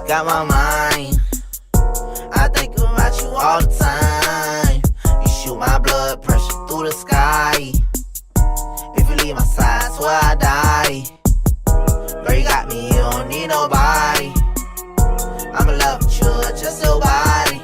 got my mind. I think about you all the time. You shoot my blood pressure through the sky. If you leave my side, swear I die. Girl, you got me, you don't need nobody. I'm in love with you, just your body.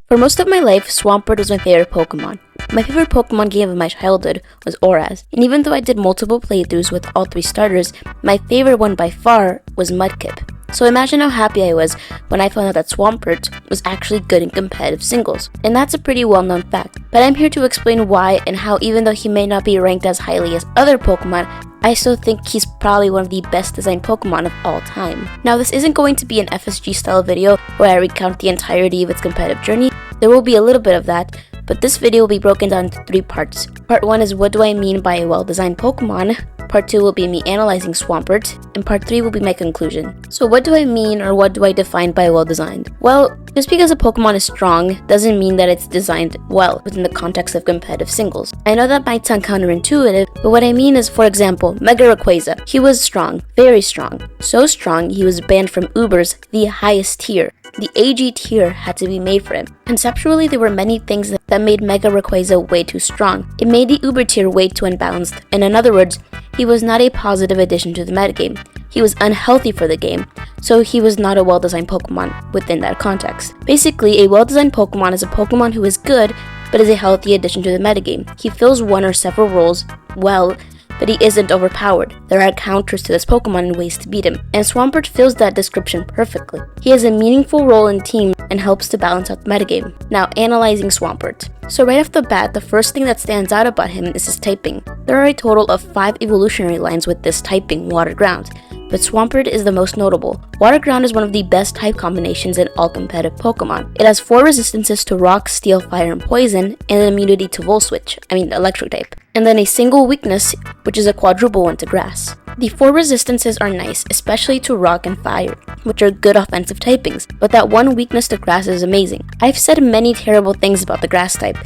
For most of my life, Swampert was my favorite Pokemon. My favorite Pokemon game of my childhood was Oraz, and even though I did multiple playthroughs with all 3 starters, my favorite one by far was Mudkip. So imagine how happy I was when I found out that Swampert was actually good in competitive singles. And that's a pretty well-known fact, but I'm here to explain why and how even though he may not be ranked as highly as other Pokemon, I still think he's probably one of the best designed Pokemon of all time. Now this isn't going to be an FSG style video where I recount the entirety of its competitive journey. There will be a little bit of that, but this video will be broken down into 3 parts. Part 1 is what do I mean by a well-designed Pokemon, Part 2 will be me analyzing Swampert, and Part 3 will be my conclusion. So what do I mean or what do I define by well-designed? Well, just because a Pokemon is strong doesn't mean that it's designed well within the context of competitive singles. I know that might sound counterintuitive, but what I mean is, for example, Mega Rayquaza. He was strong, very strong. So strong, he was banned from Uber's the highest tier. The AG tier had to be made for him. Conceptually, there were many things that made Mega Rayquaza way too strong. It made the Uber tier way too unbalanced, and in other words, he was not a positive addition to the metagame. He was unhealthy for the game, so he was not a well-designed Pokemon within that context. Basically, a well-designed Pokemon is a Pokemon who is good, but is a healthy addition to the metagame. He fills one or several roles well, but he isn't overpowered. There are counters to this Pokemon and ways to beat him, and Swampert fills that description perfectly. He has a meaningful role in team and helps to balance out the metagame. Now, analyzing Swampert. So right off the bat, the first thing that stands out about him is his typing. There are a total of 5 evolutionary lines with this typing, Water Ground, but Swampert is the most notable. Water Ground is one of the best type combinations in all competitive Pokemon. It has 4 resistances to Rock, Steel, Fire, and Poison, and an immunity to Volt Switch, Electric type, and then a single weakness, which is a quadruple one to Grass. The 4 resistances are nice, especially to Rock and Fire, which are good offensive typings, but that one weakness to Grass is amazing. I've said many terrible things about the Grass type,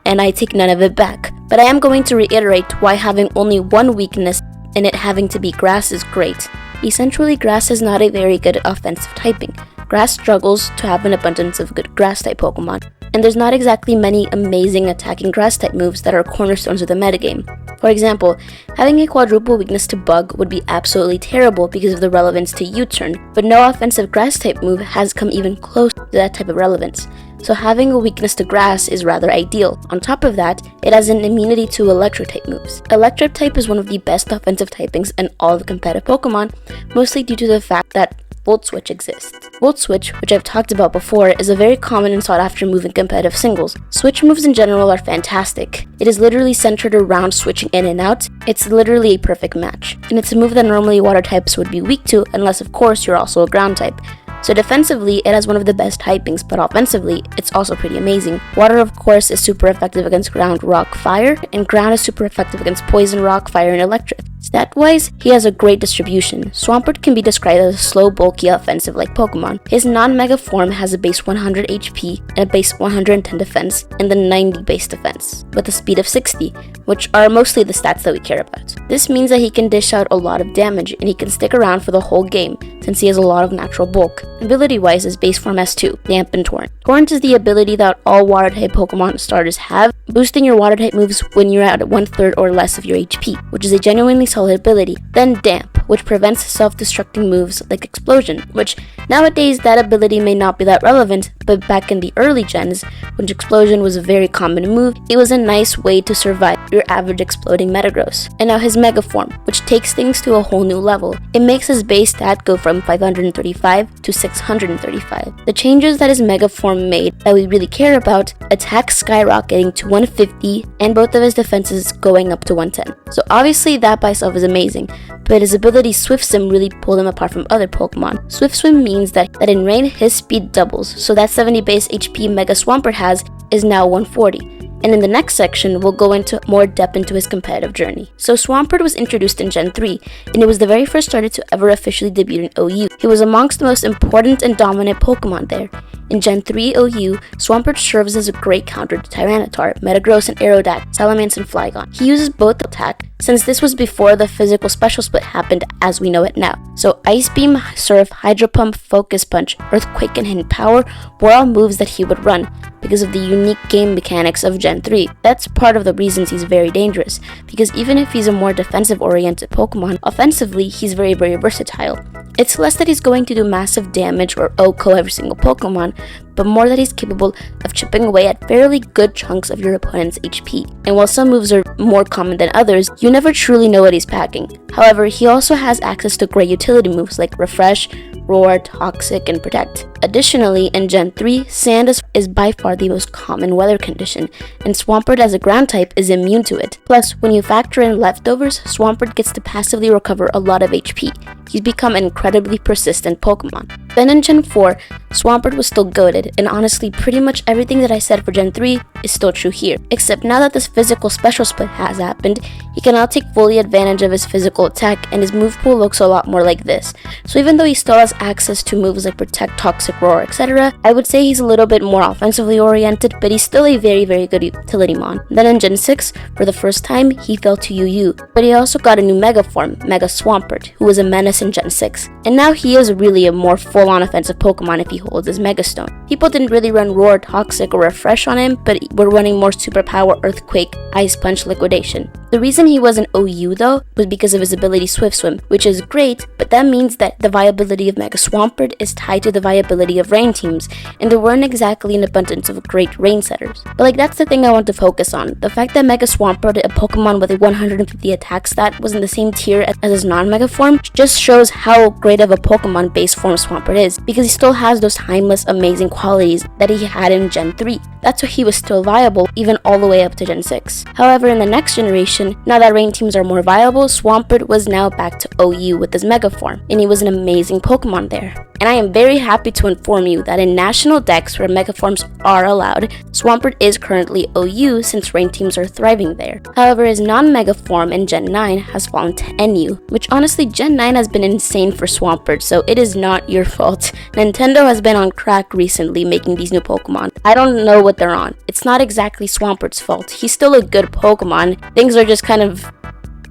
and I take none of it back, but I am going to reiterate why having only one weakness and it having to be Grass is great. Essentially, Grass is not a very good offensive typing. Grass struggles to have an abundance of good Grass-type Pokemon, and there's not exactly many amazing attacking Grass-type moves that are cornerstones of the metagame. For example, having a quadruple weakness to Bug would be absolutely terrible because of the relevance to U-turn, but no offensive Grass-type move has come even close to that type of relevance. So having a weakness to Grass is rather ideal. On top of that, it has an immunity to Electric type moves. Electric type is one of the best offensive typings in all the competitive Pokemon, mostly due to the fact that Volt Switch exists. Volt Switch, which I've talked about before, is a very common and sought after move in competitive singles. Switch moves in general are fantastic. It is literally centered around switching in and out. It's literally a perfect match. And it's a move that normally water types would be weak to, unless of course you're also a ground type. So defensively, it has one of the best typings, but offensively, it's also pretty amazing. Water, of course, is super effective against ground, rock, fire, and ground is super effective against poison, rock, fire, and electric. Stat-wise, he has a great distribution. Swampert can be described as a slow, bulky, offensive-like Pokemon. His non-mega form has a base 100 HP and a base 110 defense, and then 90 base defense, with a speed of 60, which are mostly the stats that we care about. This means that he can dish out a lot of damage, and he can stick around for the whole game, since he has a lot of natural bulk. Ability-wise, his base form has 2, Damp and Torrent. Torrent is the ability that all Water-type Pokemon starters have, boosting your Water-type moves when you're at 1/3 or less of your HP, which is a genuinely solid ability. Then Damp, which prevents self-destructing moves like Explosion, which nowadays that ability may not be that relevant, but back in the early gens, when Explosion was a very common move, it was a nice way to survive your average exploding Metagross. And now his Mega Form, which takes things to a whole new level. It makes his base stat go from 535 to 635. The changes that his Mega Form made that we really care about, attack skyrocketing to 150 and both of his defenses going up to 110. So obviously that by itself is amazing, but his ability Swift Swim really pulled him apart from other Pokemon. Swift Swim means that in rain his speed doubles, so that 70 base HP Mega Swampert has is now 140. and in the next section, we'll go into more depth into his competitive journey. So Swampert was introduced in Gen 3, and it was the very first starter to ever officially debut in OU. He was amongst the most important and dominant Pokemon there. In Gen 3 OU, Swampert serves as a great counter to Tyranitar, Metagross and Aerodactyl, Salamence and Flygon. He uses both attack, since this was before the physical special split happened as we know it now. So Ice Beam, Surf, Hydro Pump, Focus Punch, Earthquake, and Hidden Power were all moves that he would run because of the unique game mechanics of Gen 3. That's part of the reasons he's very dangerous, because even if he's a more defensive-oriented Pokemon, offensively he's very versatile. It's less that he's going to do massive damage or OHKO every single Pokemon, but more that he's capable of chipping away at fairly good chunks of your opponent's HP. And while some moves are more common than others, you never truly know what he's packing. However, he also has access to great utility moves like Refresh, Roar, Toxic, and Protect. Additionally, in Gen 3, Sand is by far the most common weather condition, and Swampert as a ground type is immune to it. Plus, when you factor in leftovers, Swampert gets to passively recover a lot of HP. He's become an incredibly persistent Pokemon. Then in Gen 4, Swampert was still goated, and honestly, pretty much everything that I said for Gen 3 is still true here. Except now that this physical special split has happened, he can now take fully advantage of his physical attack, and his move pool looks a lot more like this. So even though he still has access to moves like Protect, Toxic, Roar, etc., I would say he's a little bit more offensively oriented, but he's still a very good utility mon. Then in Gen 6, for the first time, he fell to UU, but he also got a new Mega form, Mega Swampert, who was a menace in Gen 6. And now he is really a more full-on offensive Pokemon if he holds his Mega Stone. People didn't really run Roar, Toxic, or Refresh on him, but were running more Superpower, Earthquake, Ice Punch, Liquidation. The reason he was an OU though was because of his ability Swift Swim, which is great, but that means that the viability of Mega Swampert is tied to the viability of rain teams, and there weren't exactly an abundance of great rain setters. But that's the thing I want to focus on. The fact that Mega Swampert, a Pokemon with a 150 attack stat, was in the same tier as his non-Mega form just shows how great of a Pokemon base form Swampert is, because he still has those timeless, amazing qualities that he had in Gen 3. That's why he was still viable, even all the way up to Gen 6. However, in the next generation, now that rain teams are more viable, Swampert was now back to OU with his Mega form, and he was an amazing Pokemon there. And I am very happy to inform you that in national decks where Mega forms are allowed, Swampert is currently OU since rain teams are thriving there. However, his non-Mega form in Gen 9 has fallen to NU, which honestly Gen 9 has been insane for Swampert, so it is not your fault. Nintendo has been on crack recently making these new Pokemon. I don't know what they're on. It's not exactly Swampert's fault. He's still a good Pokemon. Things are just kind of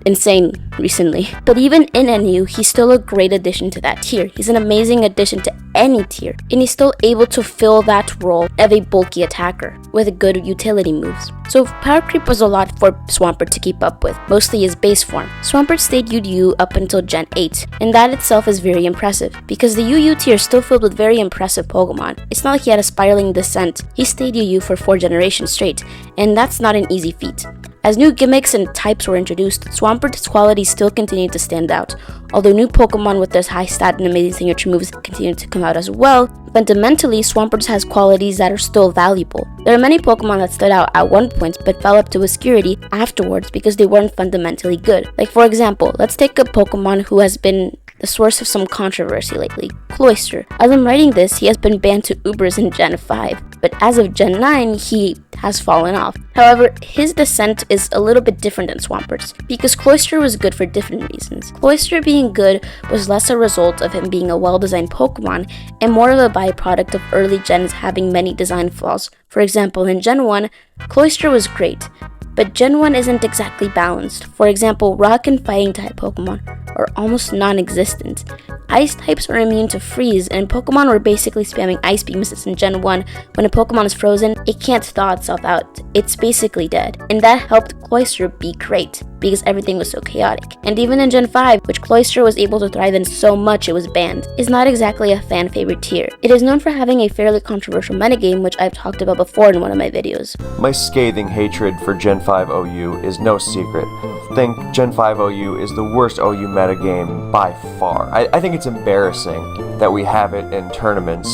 insane recently. But even in NU, he's still a great addition to that tier. He's an amazing addition to any tier, and he's still able to fill that role of a bulky attacker with good utility moves. So power creep was a lot for Swampert to keep up with, mostly his base form. Swampert stayed UU up until Gen 8, and that itself is very impressive, because the UU tier is still filled with very impressive Pokemon. It's not like he had a spiraling descent. He stayed UU for 4 generations straight, and that's not an easy feat. As new gimmicks and types were introduced, Swampert's qualities still continued to stand out. Although new Pokemon with their high stat and amazing signature moves continued to come out as well, fundamentally Swampert has qualities that are still valuable. There are many Pokemon that stood out at one point but fell up to obscurity afterwards because they weren't fundamentally good. Like for example, let's take a Pokemon who has been the source of some controversy lately, Cloyster. As I'm writing this, he has been banned to Ubers in Gen 5, but as of Gen 9, he has fallen off. However, his descent is a little bit different than Swampert's, because Cloyster was good for different reasons. Cloyster being good was less a result of him being a well-designed Pokemon, and more of a byproduct of early gens having many design flaws. For example, in Gen 1, Cloyster was great, but Gen 1 isn't exactly balanced. For example, Rock and Fighting type Pokemon are almost non-existent. Ice types are immune to freeze, and Pokemon were basically spamming Ice Beam since in Gen 1, when a Pokemon is frozen, it can't thaw itself out. It's basically dead. And that helped Cloyster be great, because everything was so chaotic. And even in Gen 5, which Cloyster was able to thrive in so much it was banned, is not exactly a fan favorite tier. It is known for having a fairly controversial metagame, which I've talked about before in one of my videos. My scathing hatred for Gen 5 OU is no secret. I think Gen 5 OU is the worst OU metagame by far. I think it's embarrassing that we have it in tournaments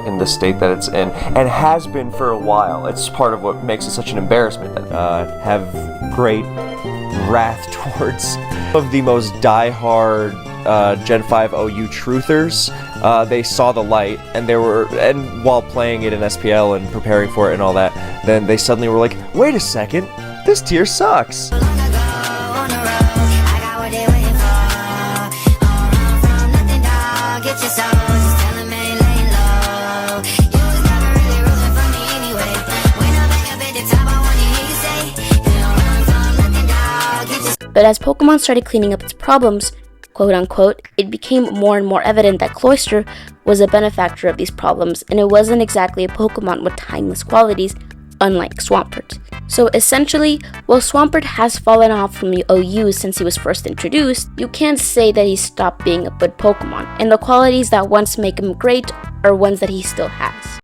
in the state that it's in, and has been for a while. It's part of what makes it such an embarrassment. Have great wrath towards of the most die-hard Gen 5 OU truthers, they saw the light, and while playing it in SPL and preparing for it and all that, then they suddenly were like, wait a second, this tier sucks. But as Pokemon started cleaning up its problems, quote unquote, it became more and more evident that Cloyster was a benefactor of these problems, and it wasn't exactly a Pokemon with timeless qualities, unlike Swampert. So essentially, while Swampert has fallen off from the OU since he was first introduced, you can't say that he stopped being a good Pokemon, and the qualities that once make him great are ones that he still has.